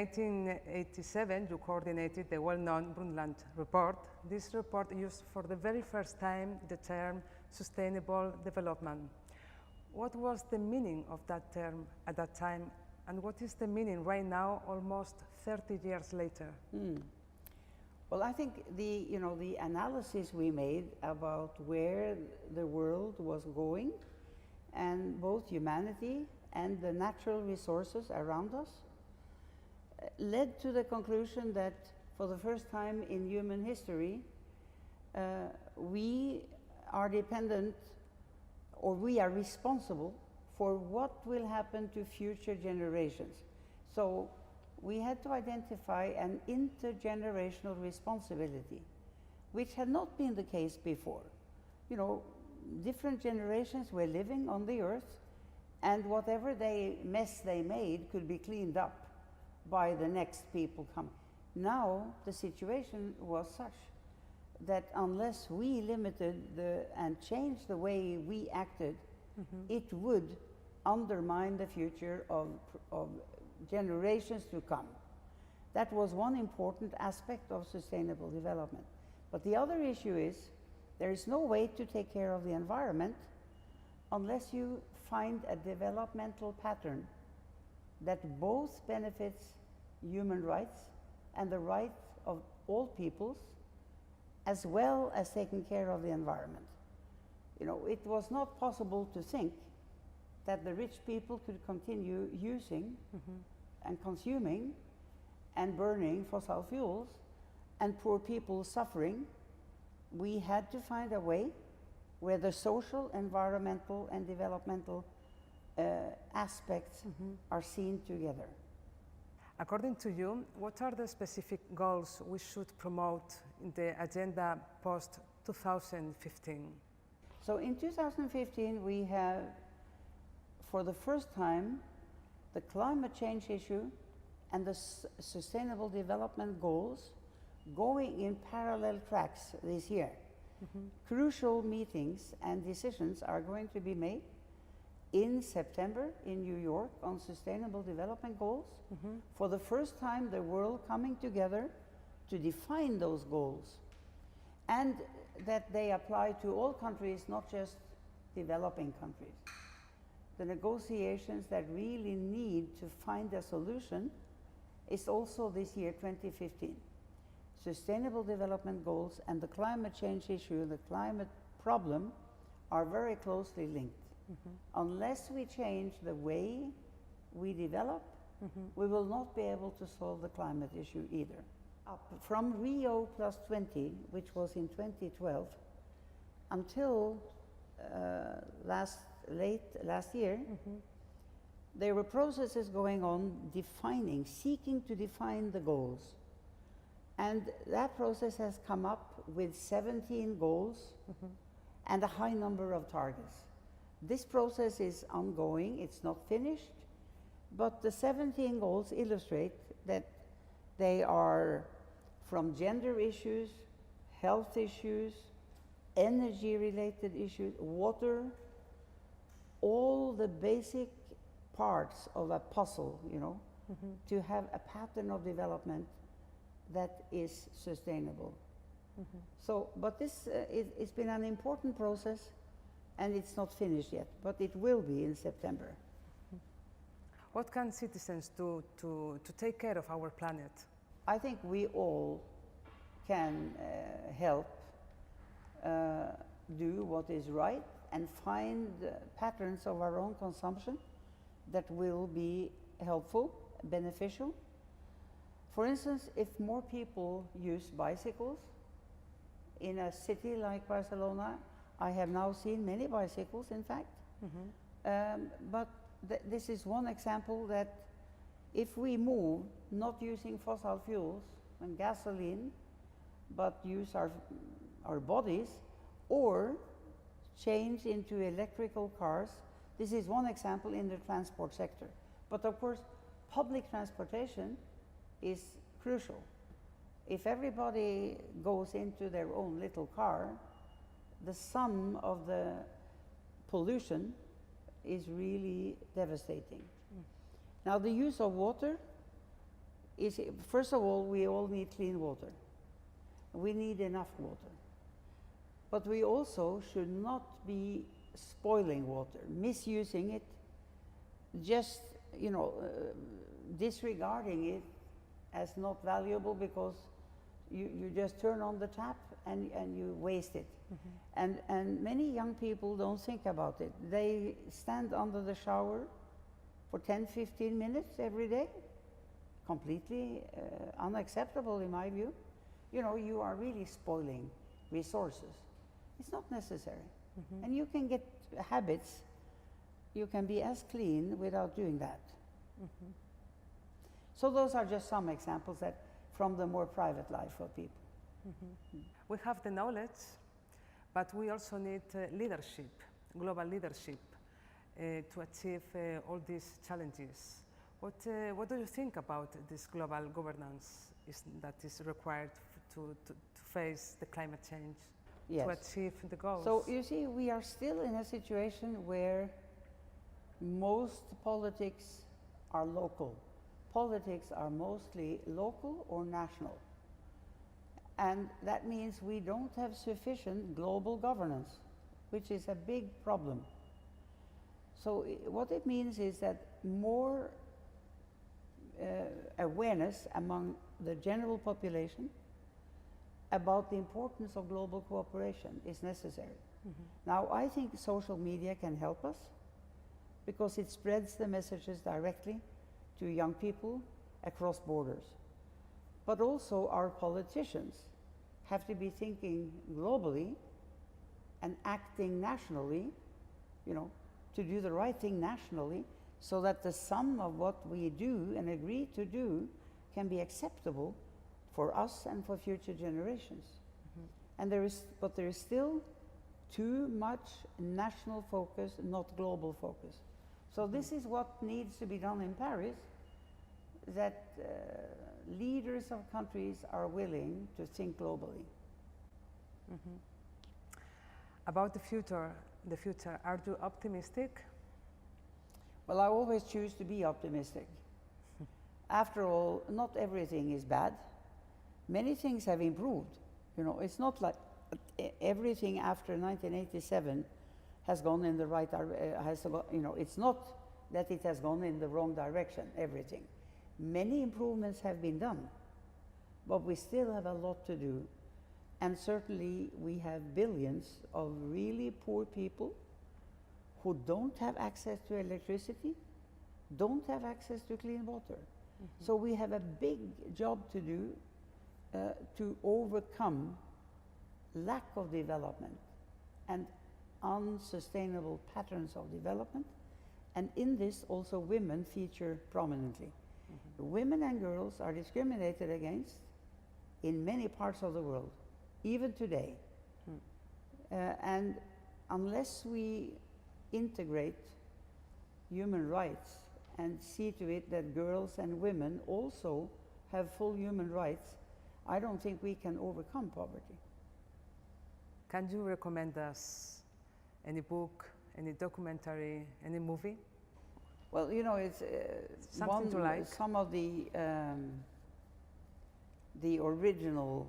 1987, you coordinated the well-known Brundtland report. This report used for the very first time the term sustainable development. What was the meaning of that term at that time, and what is the meaning right now, almost 30 years later? Well, I think the analysis we made about where the world was going, and both humanity and the natural resources around us, led to the conclusion that for the first time in human history, we are dependent, or we are responsible for what will happen to future generations. So we had to identify an intergenerational responsibility, which had not been the case before. Different generations were living on the earth, and whatever mess they made could be cleaned up by the next people coming. Now the situation was such that unless we limited and changed the way we acted, it would undermine the future of generations to come. That was one important aspect of sustainable development. But the other issue is there is no way to take care of the environment unless you find a developmental pattern that both benefits human rights and the rights of all peoples, as well as taking care of the environment. It was not possible to think that the rich people could continue using and consuming and burning fossil fuels and poor people suffering. We had to find a way where the social, environmental, and developmental aspects are seen together. According to you, what are the specific goals we should promote in the agenda post-2015? So in 2015, we have, for the first time, the climate change issue and the sustainable development goals going in parallel tracks this year. Crucial meetings and decisions are going to be made in September in New York on sustainable development goals. For the first time, the world coming together to define those goals, and that they apply to all countries, not just developing countries. The negotiations that really need to find a solution is also this year, 2015. Sustainable development goals and the climate change issue, the climate problem, are very closely linked. Unless we change the way we develop, we will not be able to solve the climate issue either. From Rio +20, which was in 2012, until late last year, there were processes going on seeking to define the goals. And that process has come up with 17 goals and a high number of targets. This process is ongoing, it's not finished, but the 17 goals illustrate that they are from gender issues, health issues, energy-related issues, water, all the basic parts of a puzzle, to have a pattern of development that is sustainable. So, but this, it's been an important process, and it's not finished yet, but it will be in September. What can citizens do to take care of our planet? I think we all can help do what is right and find patterns of our own consumption that will be helpful, beneficial. For instance, if more people use bicycles in a city like Barcelona, I have now seen many bicycles, in fact. But this is one example that if we move, not using fossil fuels and gasoline, but use our bodies, or change into electrical cars, this is one example in the transport sector. But of course, public transportation is crucial. If everybody goes into their own little car, the sum of the pollution is really devastating. Now, the use of water is, first of all, we all need clean water. We need enough water. But we also should not be spoiling water, misusing it, just, disregarding it as not valuable because you just turn on the tap and you waste it. And many young people don't think about it. They stand under the shower for 10, 15 minutes every day. Completely unacceptable in my view. You are really spoiling resources. It's not necessary. And you can get habits, you can be as clean without doing that. So those are just some examples that from the more private life of people. We have the knowledge, but we also need leadership, global leadership, to achieve all these challenges. What do you think about this global governance that is required to face the climate change, Yes. to achieve the goals? So you see, we are still in a situation where most politics are local. Politics are mostly local or national. And that means we don't have sufficient global governance, which is a big problem. So what it means is that more awareness among the general population about the importance of global cooperation is necessary. Now, I think social media can help us because it spreads the messages directly to young people across borders. But also our politicians have to be thinking globally and acting nationally, to do the right thing nationally, so that the sum of what we do and agree to do can be acceptable for us and for future generations. And there is still too much national focus, not global focus. So this is what needs to be done in Paris, that leaders of countries are willing to think globally. About the future, are you optimistic? Well, I always choose to be optimistic. After all, not everything is bad. Many things have improved. It's not like everything after 1987 has gone in the right direction. It's not that it has gone in the wrong direction, everything. Many improvements have been done, but we still have a lot to do. And certainly we have billions of really poor people who don't have access to electricity, don't have access to clean water. So we have a big job to do to overcome lack of development and unsustainable patterns of development. And in this also women feature prominently. Women and girls are discriminated against in many parts of the world, even today. And unless we integrate human rights and see to it that girls and women also have full human rights, I don't think we can overcome poverty. Can you recommend us any book, any documentary, any movie? Well, it's something to like. Some of the original,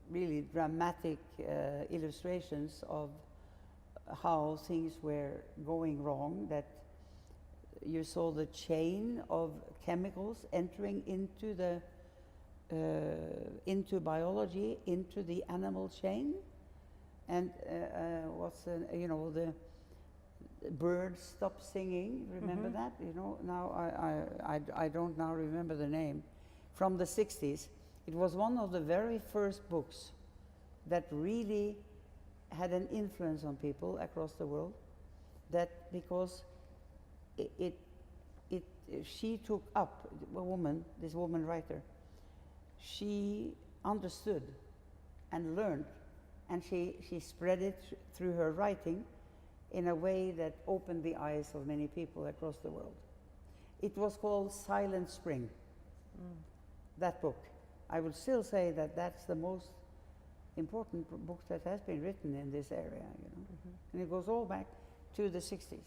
really dramatic illustrations of how things were going wrong, that you saw the chain of chemicals entering into the into biology, into the animal chain, and the birds stopped singing. Remember that? Now I don't now remember the name. From the 60s, it was one of the very first books that really had an influence on people across the world. That because she took up this woman writer. She understood and learned, and she spread it through her writing in a way that opened the eyes of many people across the world. It was called Silent Spring, that book. I would still say that that's the most important book that has been written in this area, And it goes all back to the 60s.